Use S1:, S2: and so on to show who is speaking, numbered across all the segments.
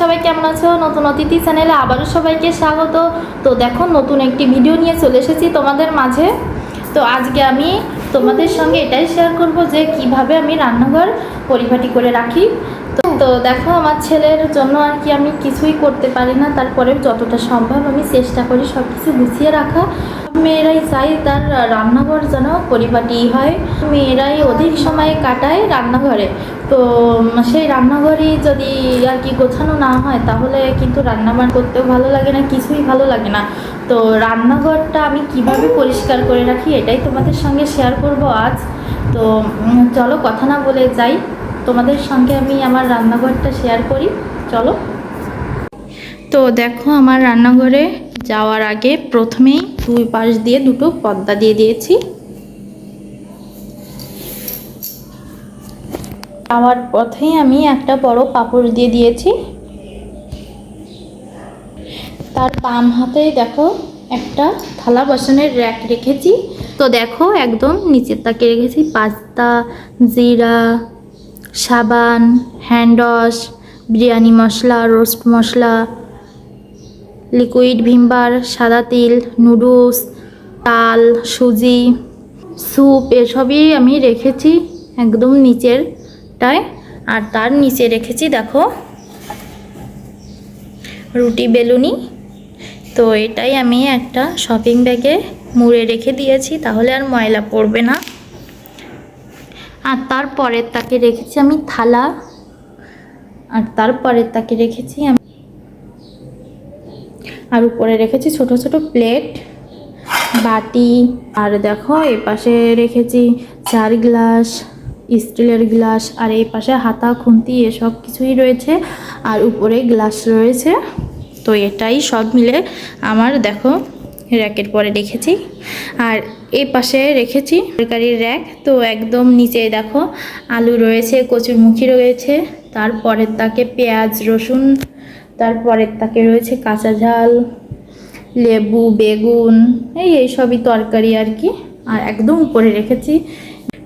S1: সবাই কেমন আছো? নতুন অতিথি চ্যানেলে আবারও সবাইকে স্বাগত। তো দেখো, নতুন একটি ভিডিও নিয়ে চলে এসেছি তোমাদের মাঝে। তো আজকে আমি তোমাদের সঙ্গে এটাই শেয়ার করব যে কিভাবে আমি রান্নাঘর পরিপাটি করে রাখি। তো দেখো, আমার ছেলের জন্য আর কি আমি কিছুই করতে পারি না, তারপরে যতটা সম্ভব আমি চেষ্টা করি সব কিছু গুছিয়ে রাখা। মেয়েরাই চাই তার রান্নাঘর যেন পরিপাটি হয়, মেয়েরাই অধিক সময় কাটায় রান্নাঘরে। তো সেই রান্নাঘরই যদি আর কি গোছানো না হয় তাহলে কিন্তু রান্নাবান্না করতেও ভালো লাগে না, কিছুই ভালো লাগে না। তো রান্নাঘরটা আমি কিভাবে পরিষ্কার করে রাখি এটাই তোমাদের সঙ্গে শেয়ার করব আজ। তো চলো কথা না বলে যাই, তোমাদের সঙ্গে আমি আমার রান্নাঘরটা শেয়ার করি, চলো। তো দেখো, আমার রান্নাঘরে যাওয়ার আগে প্রথমেই দুই পাশ দিয়ে দুটো পর্দা দিয়ে দিয়েছি। যাওয়ার পথেই আমি একটা বড় পাপড় দিয়ে দিয়েছি। তার বাম হাতেই দেখো একটা থালা বাসনের র্যাক রেখেছি। তো দেখো, একদম নিচের তাকে রেখেছি পাস্তা, জিরা, সাবান, হ্যান্ড ওয়াশ, বিরিয়ানি মশলা, রোস্ট মশলা, লিকুইড ভিমবার, সাদা তিল, নুডলস, ডাল, সুজি, স্যুপ, এসবই আমি রেখেছি একদম নিচেরটায়। আর তার নিচে রেখেছি দেখো রুটি বেলুনি। তো এটাই আমি একটা শপিং ব্যাগে মুড়ে রেখে দিয়েছি, তাহলে আর ময়লা পড়বে না। আর তারপরের তাকে রেখেছি আমি থালা, আর তারপরের তাকে রেখেছি আমি, আর উপরে রেখেছি ছোট ছোট প্লেট, বাটি। আর দেখো, এই পাশে রেখেছি চার গ্লাস, স্টিলের গ্লাস, আর এই পাশে হাতা, খুন্তি এসব কিছুই রয়েছে, আর উপরে গ্লাস রয়েছে। তো এটাই সব মিলে আমার দেখো র্যাকের পরে রেখেছি। আর এই পাশে রেখেছি তরকারির র্যাক। তো একদম নিচে দেখো আলু রয়েছে, কচুরমুখী রয়েছে, তারপরের তাকে পেঁয়াজ, রসুন, তারপরের তাকে রয়েছে কাঁচা ঝাল, লেবু, বেগুন, এই সবই তরকারি আর কি। আর একদম উপরে রেখেছি,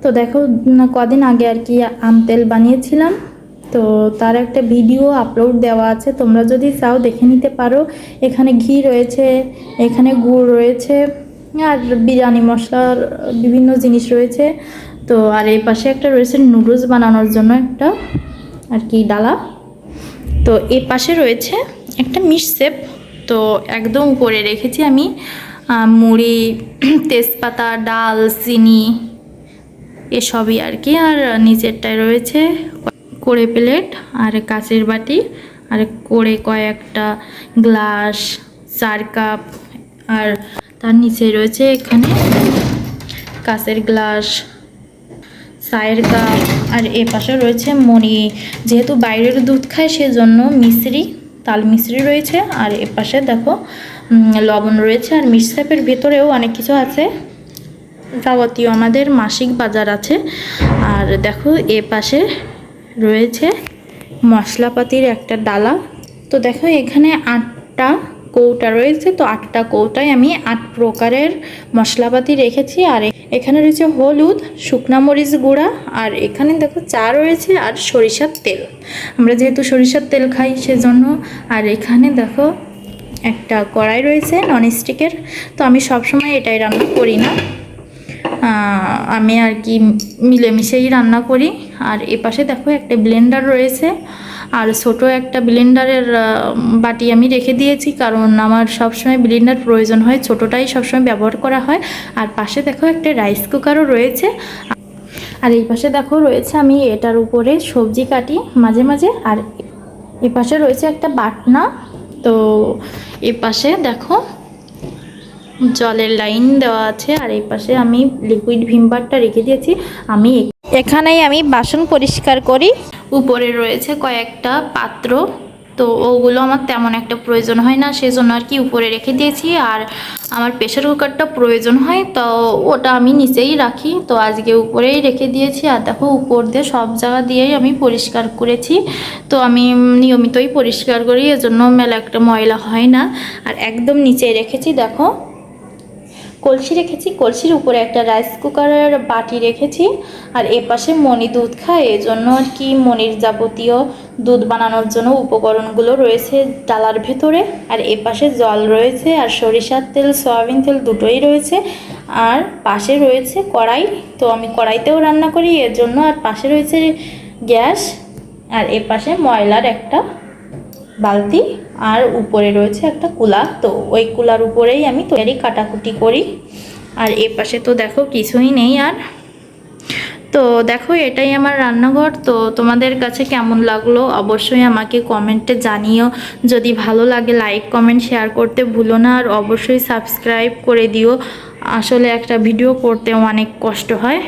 S1: তো দেখো কদিন আগে আর কি আম তেল বানিয়েছিলাম, তো তার একটা ভিডিও আপলোড দেওয়া আছে, তোমরা যদি চাও দেখে নিতে পারো। এখানে ঘি রয়েছে, এখানে গুড় রয়েছে, আর বিরিয়ানি মশলার বিভিন্ন জিনিস রয়েছে। তো আর এই পাশে একটা রয়েছে নুডলস বানানোর জন্য একটা আর কি ডালা। তো এই পাশে রয়েছে একটা মিক্সেপ। তো একদম উপরে রেখেছি আমি মুড়ি, তেজপাতা, ডাল, চিনি এসবই আর কি। আর নিচেরটায় রয়েছে করে প্লেট আর কাচের বাটি, আর করে কয়েকটা গ্লাস, 4 কাপ, আর তার নিচে রয়েছে এখানে কাচের গ্লাস, চায়ের কাপ। আর এ পাশে রয়েছে মণি, যেহেতু বাইরের দুধ খায় সেজন্য মিশ্রি, তাল মিশ্রি রয়েছে। আর এ পাশে দেখো লবণ রয়েছে। আর মিক্সচাপের ভেতরেও অনেক কিছু আছে, যাবতীয় আমাদের মাসিক বাজার আছে। আর দেখো এ পাশে রয়েছে মশলাপাতির একটা ডালা। তো দেখো এখানে 8টা কৌটা রয়েছে, তো 8টা কৌটায় আমি 8 প্রকারের মশলাপাতি রেখেছি। আর এখানে রয়েছে হলুদ, শুকনা মরিচ গুঁড়া, আর এখানে দেখো চা রয়েছে, আর সরিষার তেল, আমরা যেহেতু সরিষার তেল খাই সেজন্য। আর এখানে দেখো একটা কড়াই রয়েছে ননস্টিকের। তো আমি সবসময় এটাই রান্না করি না, আমি আর কি মিলেমিশেই রান্না করি। আর এ পাশে দেখো একটা ব্লেন্ডার রয়েছে, আর ছোট একটা ব্লেন্ডারের বাটি আমি রেখে দিয়েছি, কারণ আমার সবসময় ব্লেন্ডার প্রয়োজন হয়, ছোটোটাই সবসময় ব্যবহার করা হয়। আর পাশে দেখো একটা রাইস কুকারও রয়েছে। আর এই পাশে দেখো রয়েছে আমি এটার উপরে সবজি কাটি মাঝে মাঝে। আর এ পাশে রয়েছে একটা বাটনা। তো এ পাশে দেখো জলের লাইন দেওয়া আছে। আর এই পাশে আমি লিকুইড ভিমবারটা রেখে দিয়েছি। আমি এখানেই আমি বাসন পরিষ্কার করি। উপরে রয়েছে কয়েকটা পাত্র, তো ওগুলো আমার তেমন একটা প্রয়োজন হয় না, সেজন্য আর কি উপরে রেখে দিয়েছি। আর আমার প্রেশার কুকারটা প্রয়োজন হয়, তো ওটা আমি নিচেই রাখি, তো আজকে উপরেই রেখে দিয়েছি। আর দেখো উপর দিয়ে সব জায়গা দিয়েই আমি পরিষ্কার করেছি। তো আমি নিয়মিতই পরিষ্কার করি, এজন্য মেলা একটা ময়লা হয় না। আর একদম নিচে রেখেছি দেখো কলসি রেখেছি, কলসির উপরে একটা রাইস কুকারের বাটি রেখেছি। আর এ পাশে মণি দুধ খায়, এজন্য আর কি মণির যাবতীয় দুধ বানানোর জন্য উপকরণগুলো রয়েছে ডালার ভেতরে। আর এ পাশে জল রয়েছে, আর সরিষার তেল সয়াবিন তেল দুটোই রয়েছে। আর পাশে রয়েছে কড়াই, তো আমি কড়াইতেও রান্না করি এর জন্য। আর পাশে রয়েছে গ্যাস, আর এ পাশে ময়লার একটা বালতি, আর উপরে রয়েছে একটা কুলা। তো ওই কুলার উপরেই আমি তরকারি কাটাকুটি করি। আর এ পাশে তো দেখো কিছুই নেই। আর তো দেখো এটাই আমার রান্নাঘর। তো তোমাদের কাছে কেমন লাগলো অবশ্যই আমাকে কমেন্টে জানিও। যদি ভালো লাগে লাইক কমেন্ট শেয়ার করতে ভুলো না। আর অবশ্যই সাবস্ক্রাইব করে দিও, আসলে একটা ভিডিও করতেও অনেক কষ্ট হয়।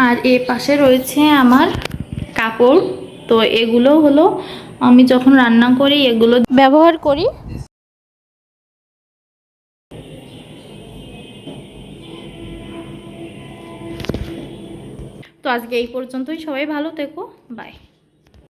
S1: আর এ পাশে রয়েছে আমার কাপড়। তো এগুলো হলো আমি যখন রান্না করি এগুলো ব্যবহার করি। তো আজকে এই পর্যন্তই, সবাই ভালো থেকো, বাই।